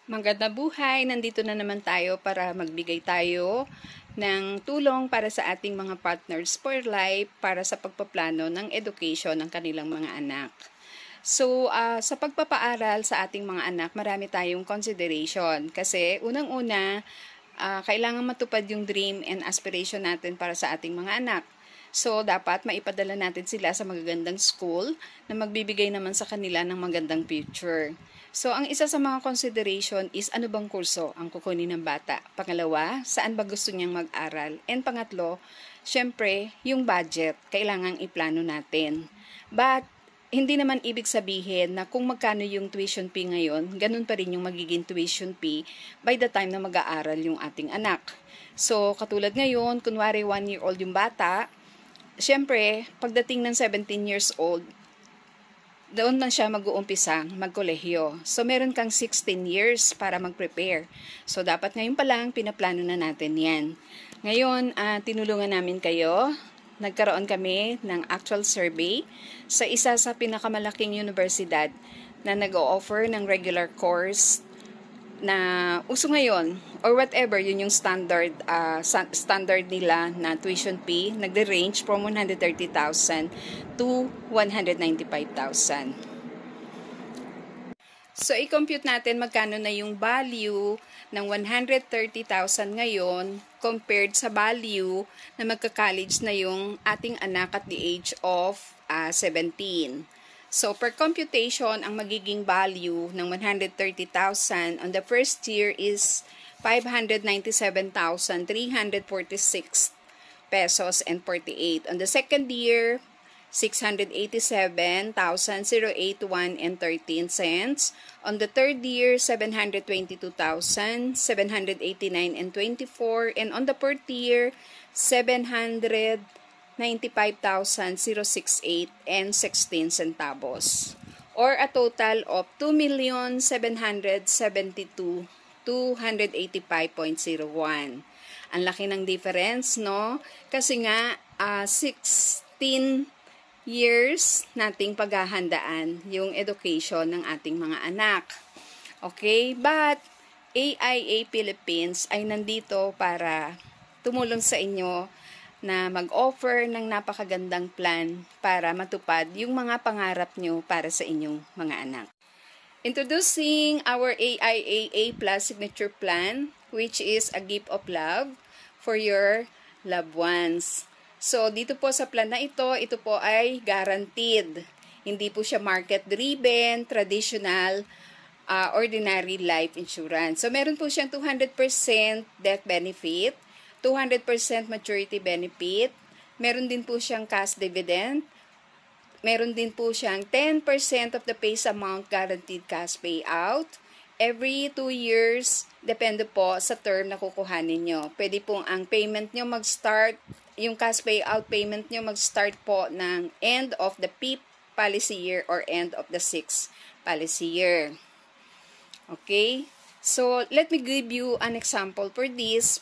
Magandang buhay! Nandito na naman tayo para magbigay tayo ng tulong para sa ating mga partners for life para sa pagpaplano ng education ng kanilang mga anak. So, sa pagpapaaral sa ating mga anak, marami tayong consideration kasi unang-una, kailangan matupad yung dream and aspiration natin para sa ating mga anak. So, dapat maipadala natin sila sa magagandang school na magbibigay naman sa kanila ng magandang future. So, ang isa sa mga consideration is ano bang kurso ang kukunin ng bata. Pangalawa, saan ba gusto niyang mag-aral. And pangatlo, syempre, yung budget, kailangang iplano natin. But, hindi naman ibig sabihin na kung magkano yung tuition fee ngayon, ganun pa rin yung magiging tuition fee by the time na mag-aaral yung ating anak. So, katulad ngayon, kunwari 1-year-old yung bata, syempre, pagdating ng 17 years old, doon lang siya mag-uumpisang magkolehiyo. So, meron kang 16 years para mag-prepare. So, dapat ngayon pa lang, pinaplano na natin yan. Ngayon, tinulungan namin kayo. Nagkaroon kami ng actual survey sa isa sa pinakamalaking universidad na nag-o-offer ng regular course na uso ngayon or whatever, yun yung standard nila na tuition fee, nagde-range from 130,000 to 195,000. So, i-compute natin magkano na yung value ng 130,000 ngayon compared sa value na magka-college na yung ating anak at the age of 17. So, per computation, ang magiging value ng 130,000 on the first year is 597,346 pesos and 48. On the second year, 687,081 and 13 cents. On the third year, 722,789 and 24. And on the fourth year, 795,068 and 16 centavos, or a total of 2,772,285.01. Ang laki ng difference, no? Kasi nga, 16 years nating paghahandaan yung education ng ating mga anak. Okay? But, AIA Philippines ay nandito para tumulong sa inyo na mag-offer ng napakagandang plan para matupad yung mga pangarap nyo para sa inyong mga anak. Introducing our AIA A+ signature plan, which is a gift of love for your loved ones. So, dito po sa plan na ito po ay guaranteed. Hindi po siya market-driven, traditional, ordinary life insurance. So, meron po siyang 200% death benefit, 200% maturity benefit, meron din po siyang cash dividend, meron din po siyang 10% of the face amount guaranteed cash payout. Every 2 years, depende po sa term na kukuhanin nyo. Pwede pong ang payment nyo mag-start, yung cash payout payment nyo mag-start po ng end of the 5th policy year or end of the 6th policy year. Okay? So, let me give you an example for this.